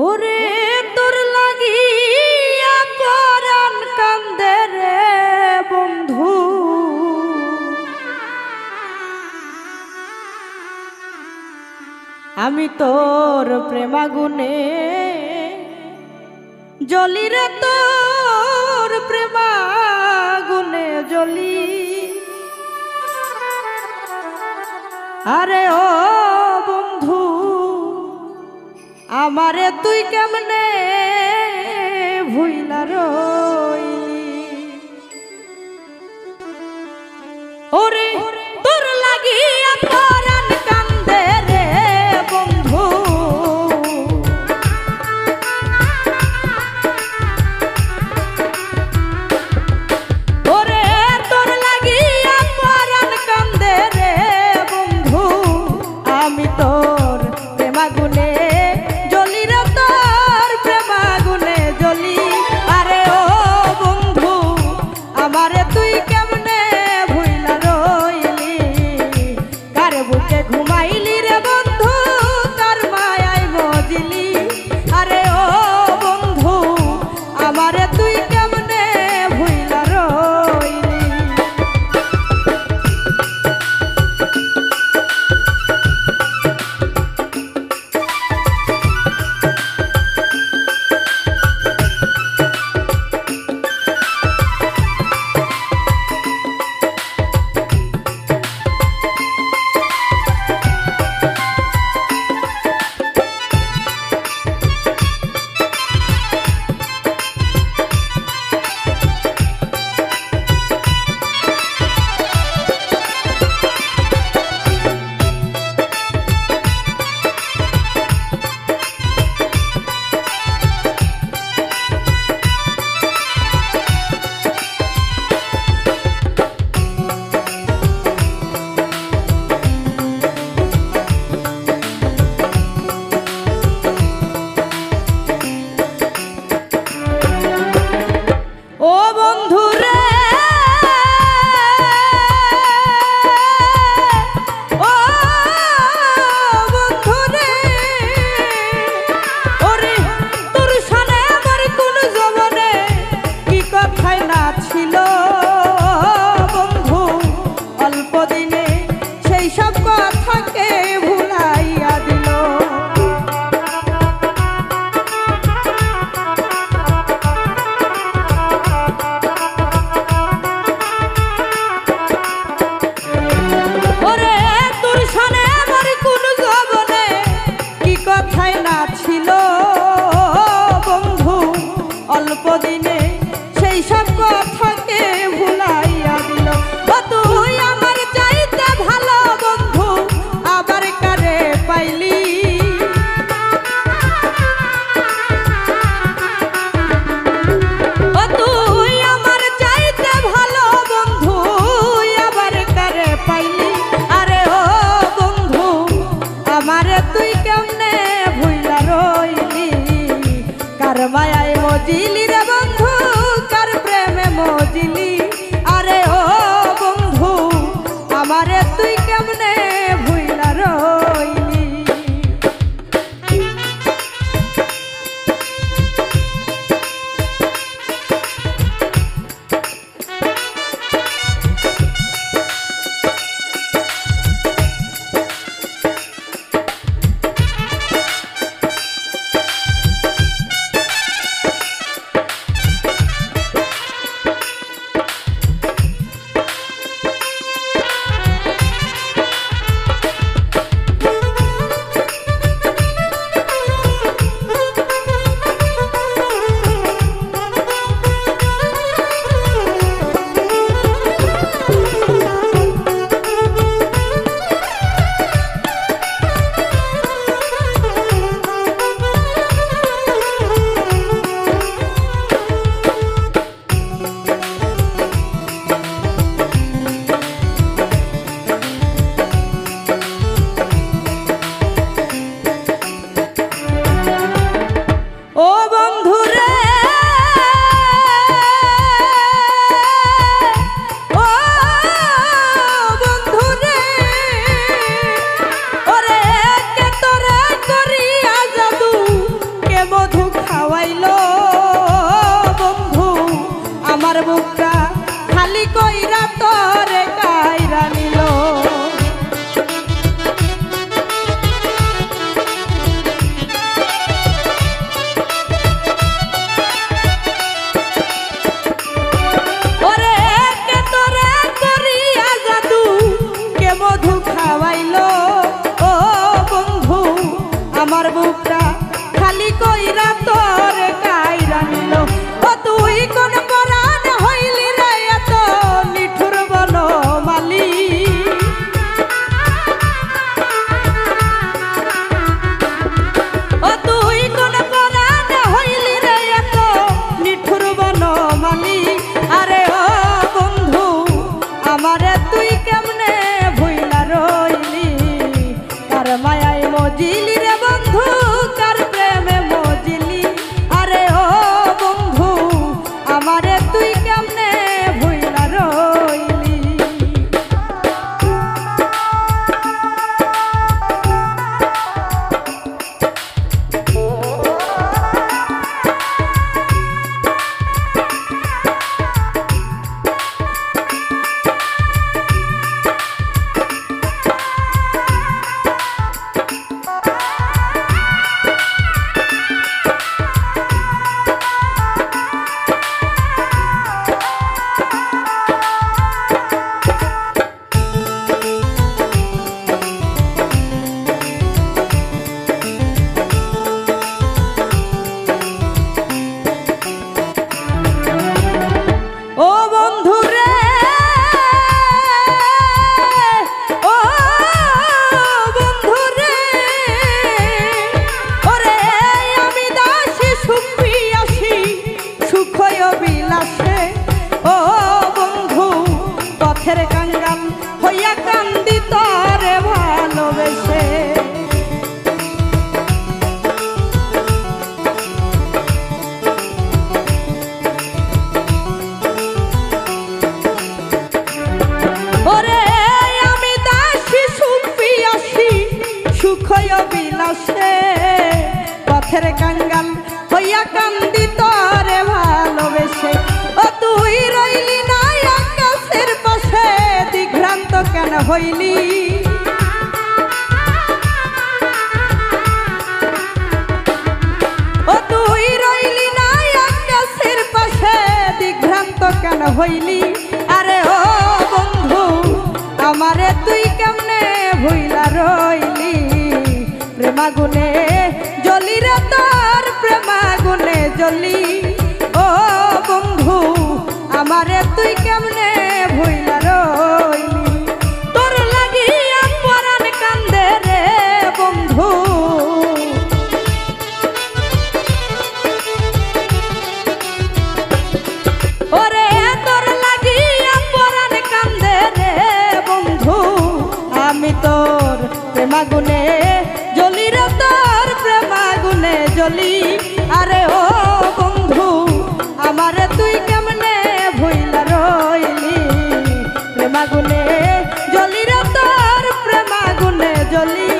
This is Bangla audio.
ওরে তোর লাগিয়া পরাণ কান্দে রে বন্ধু, আমি তোর প্রেমাগুনে জ্বলি রে, তোর প্রেমাগুনে জ্বলি। আরে ও বন্ধু, আমারে তুই কেমনে ভুইলা রইলি? ওরে তোর লাগিয়া পরাণ কান্দে রে বন্ধু, ওরে তোর লাগিয়া পরাণ কান্দে রে বন্ধু, আমি তোর প্রেমাগুনে জ্বলি রে, তোর প্রেমাগুনে জ্বলি। আরে ও বন্ধু, আমারে তুই কেমনে ভুইলা রইলি? কার বুকে ঘুমাইলি রে বন্ধু, কার মায়ায় মজিলি? আরে ও বন্ধু, আমারে তুই কেমনে ভুইলা রইলি? ও বন্ধু রে, ও বন্ধু রে, ওরে তোর সানে আমার কোন জবানে কি কথাই না ছিল বন্ধু, অল্প দিনে সেই সব কথাকে ভুলাইয়া দিল। ছিল বন্ধু, অল্প দিনে সেই সব কথাকে ভুলাইয়া দিল। তুই আমার চাইতে ভালো বন্ধু আবার কারে পাইলি? তুই আমার চাইতে ভালো বন্ধু আবার কারে পাইলি? আরে ও বন্ধু, আমারে তুই কেমনে ভুইলা রইলি? কার মায়ায় মজিলি রে বন্ধু, কার প্রেমে মজিলি? আরে ও বন্ধু, আমারে তুই কেমনে ভুইলা রইলি? তোরে কাইরা নিল। ওরে কে তোরে করিয়া জাদু কে মধু খাওয়াইলো, ও বন্ধু আমার বুকটা খালি কইরা তোরে কাইরা নিল। ও তুই কোন পরাণ হইলি রে এত নিঠুর বনমালী। ও তুই কোন পরাণ হইলি রে এত নিঠুর বনমালী। আরে ও বন্ধু আমারে তুই কেমনে ভুইলা রইলি, কার মায়ায় মজিলি রে বন্ধু, কার প্রেমে মজিলি। আরে ও বন্ধু আমারে তুই কেমনে ভুইলা রইলি। ও বন্ধু রে, ও বন্ধু রে, ওরে আমি দাসী সুপ্রিয়াসী সুখয় বিলাসে। ও বন্ধু পথের কাঙ্গাল হইয়া কান্দি তোরে ভালোবেসে। ওরে আমি দাসী সুপ্রিয়াসী সুখয় বিলাসে, পথের কাঙ্গাল হইয়া কান্দি তোরে ভালোবেসে। ও তুই রইলি না আকাশের পাশে, দিগ্ভ্রান্ত কেন হইলি। ও তুই রইলি না আকাশের পাশে, দিগ্ভ্রান্ত কেন হইলি। আরে ও বন্ধু আমারে তুই কেমনে ভুইলা রইলি, প্রেমাগুনে জ্বলি রে তোর প্রেমাগুনে জ্বলি। ও বন্ধু আমারে তুই কেমনে ভুইলা রইলি, তোর লাগিয়া পরাণ কান্দে রে বন্ধু। ওরে তোর লাগিয়া পরাণ কান্দে রে বন্ধু, আমি তোর প্রেমাগুনে জ্বলি রে তোর প্রেমাগুনে জ্বলি। আরে ও বন্ধু আমারে তুই কেমনে ভুইলা রইলি, প্রেমাগুনে জ্বলি রে তোর প্রেমাগুনে জ্বলি।